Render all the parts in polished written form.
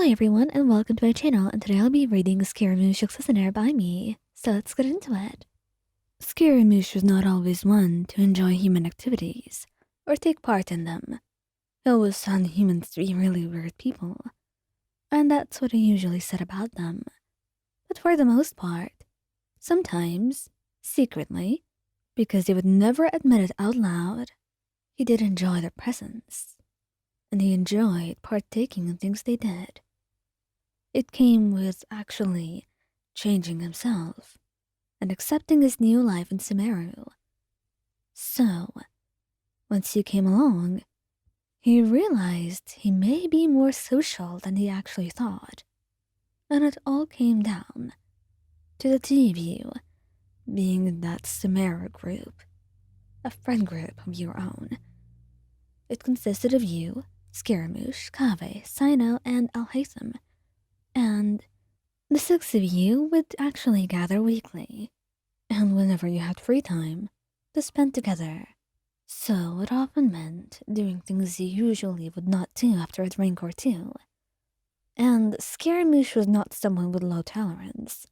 Hi everyone and welcome to my channel, and today I'll be reading Scaramouche Successionaire by me, so let's get into it. Scaramouche was not always one to enjoy human activities or take part in them. He always found humans to be really weird people, and that's what he usually said about them. But for the most part, sometimes, secretly, because he would never admit it out loud, he did enjoy their presence, and he enjoyed partaking in things they did. It came with actually changing himself and accepting his new life in Sumeru. So, once you came along, he realized he may be more social than he actually thought. And it all came down to the two of you being in that Sumeru group, a friend group of your own. It consisted of you, Scaramouche, Kave, Sino, and Alhaitham, and the six of you would actually gather weekly, and whenever you had free time, to spend together. So it often meant doing things you usually would not do after a drink or two. And Scaramouche was not someone with low tolerance,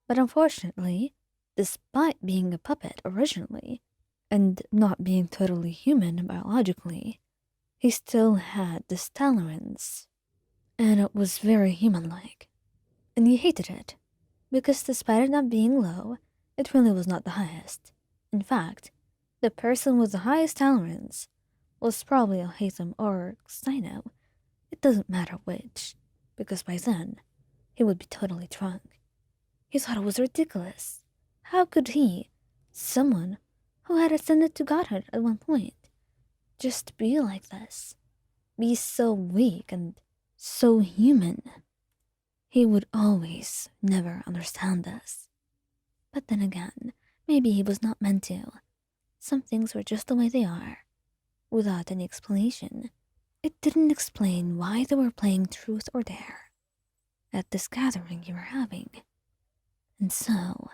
but unfortunately, despite being a puppet originally, and not being totally human biologically, he still had this tolerance, and it was very human-like. And he hated it, because despite it not being low, it really was not the highest. In fact, the person with the highest tolerance was probably Alhaitham or Sino. It doesn't matter which, because by then, he would be totally drunk. He thought it was ridiculous. How could he, someone who had ascended to godhood at one point, just be like this? Be so weak and so human. He would always never understand this. But then again, maybe he was not meant to. Some things were just the way they are, without any explanation. It didn't explain why they were playing truth or dare at this gathering you were having. And so,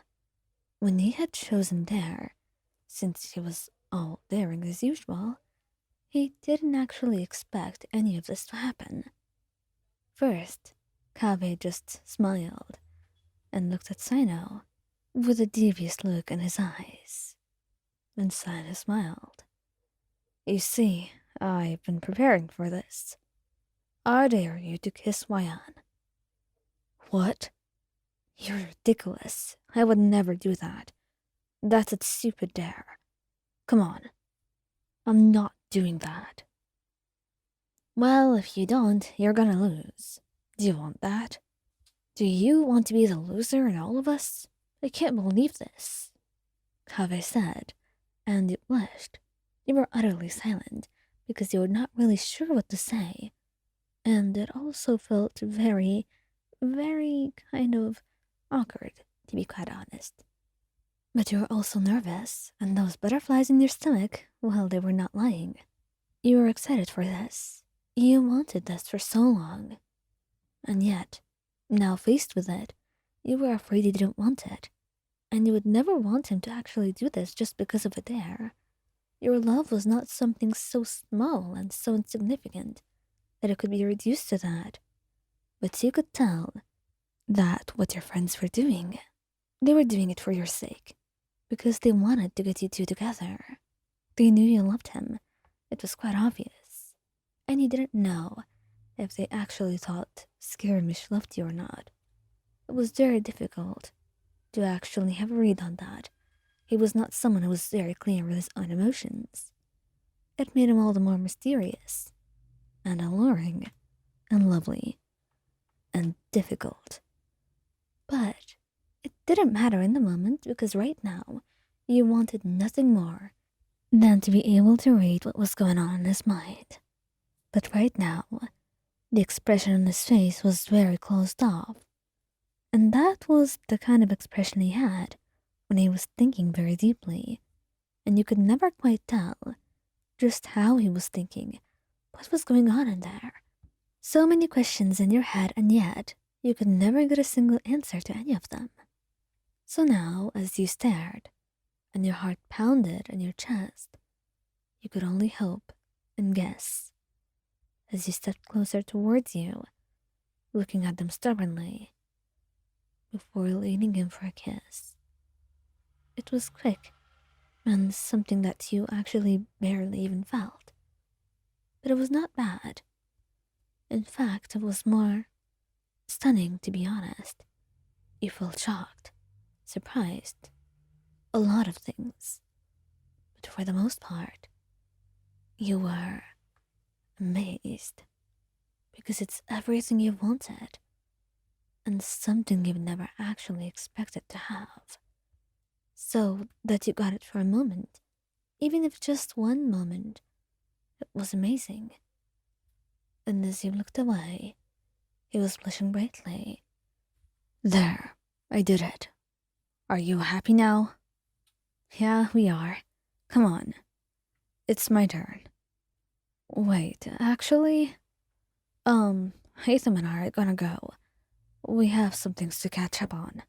when he had chosen dare, since he was all daring as usual, he didn't actually expect any of this to happen. First, Kave just smiled and looked at Sino with a devious look in his eyes. And Sino smiled. You see, I've been preparing for this. I dare you to kiss Wayan. What? You're ridiculous. I would never do that. That's a stupid dare. Come on. I'm not doing that. Well, if you don't, you're gonna lose. Do you want that? Do you want to be the loser in all of us? I can't believe this, Kave said, and you blushed. You were utterly silent, because you were not really sure what to say, and it also felt very, very kind of awkward, to be quite honest. But you were also nervous, and those butterflies in your stomach, well, they were not lying. You were excited for this. You wanted this for so long. And yet, now faced with it, you were afraid you didn't want it, and you would never want him to actually do this just because of a dare. Your love was not something so small and so insignificant that it could be reduced to that. But you could tell that what your friends were doing, they were doing it for your sake, because they wanted to get you two together. They knew you loved him. It was quite obvious. And you didn't know if they actually thought Scaramouche loved you or not. It was very difficult to actually have a read on that. He was not someone who was very clear with his own emotions. It made him all the more mysterious, and alluring, and lovely, and difficult. But it didn't matter in the moment, because right now, you wanted nothing more than to be able to read what was going on in his mind. But right now, the expression on his face was very closed off, and that was the kind of expression he had when he was thinking very deeply, and you could never quite tell just how he was thinking, what was going on in there. So many questions in your head, and yet you could never get a single answer to any of them. So now, as you stared, and your heart pounded in your chest, you could only hope and guess. As he stepped closer towards you, looking at them stubbornly, before leaning in for a kiss. It was quick, and something that you actually barely even felt. But it was not bad. In fact, it was more stunning, to be honest. You felt shocked, surprised, a lot of things. But for the most part, you were amazed. Because it's everything you wanted, and something you've never actually expected to have. So that you got it for a moment, even if just one moment, it was amazing. And as you looked away, he was blushing brightly. There, I did it. Are you happy now? Yeah, we are. Come on. It's my turn. Wait, actually? Hatham and I are gonna go. We have some things to catch up on,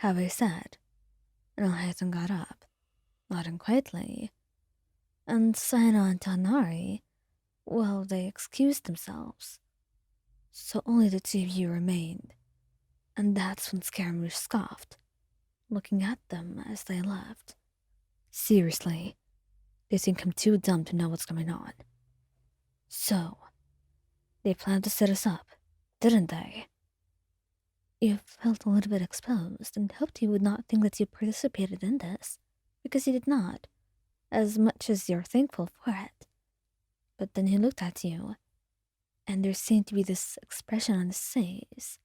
Kaveh said, and Hatham got up, nodding quietly, and Sana and Tanari, well, they excused themselves. So only the two of you remained, and that's when Scaramouche scoffed, looking at them as they left. Seriously, they think I'm too dumb to know what's going on. So, they planned to set us up, didn't they? You felt a little bit exposed and hoped he would not think that you participated in this, because you did not, as much as you're thankful for it. But then he looked at you, and there seemed to be this expression on his face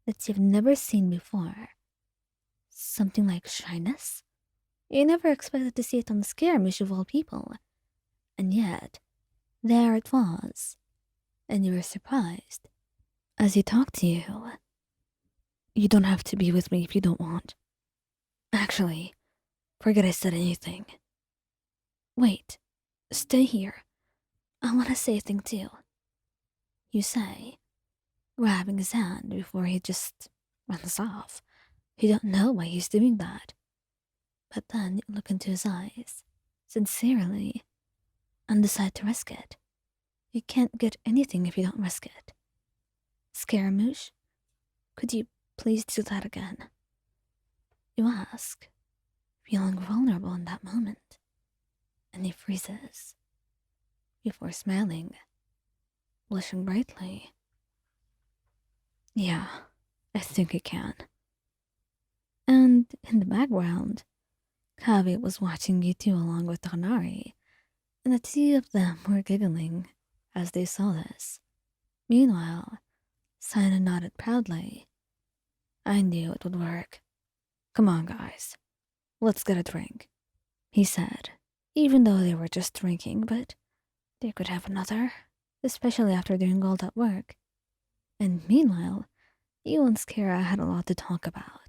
that you've never seen before. Something like shyness? You never expected to see it on the Scaramouche of all people. And yet, there it was. And you were surprised. As he talked to you, you don't have to be with me if you don't want. Actually, forget I said anything. Wait, stay here. I want to say a thing too. You say, grabbing his hand before he just runs off. You don't know why he's doing that. But then you look into his eyes, sincerely, and decide to risk it. You can't get anything if you don't risk it. Scaramouche, could you please do that again? You ask, feeling vulnerable in that moment, and he freezes, before smiling, blushing brightly. Yeah, I think I can. And in the background, Kaveh was watching you two along with Hanari, and the two of them were giggling as they saw this. Meanwhile, Sina nodded proudly. I knew it would work. Come on, guys. Let's get a drink, he said, even though they were just drinking, but they could have another, especially after doing all that work. And meanwhile, you and Skara had a lot to talk about.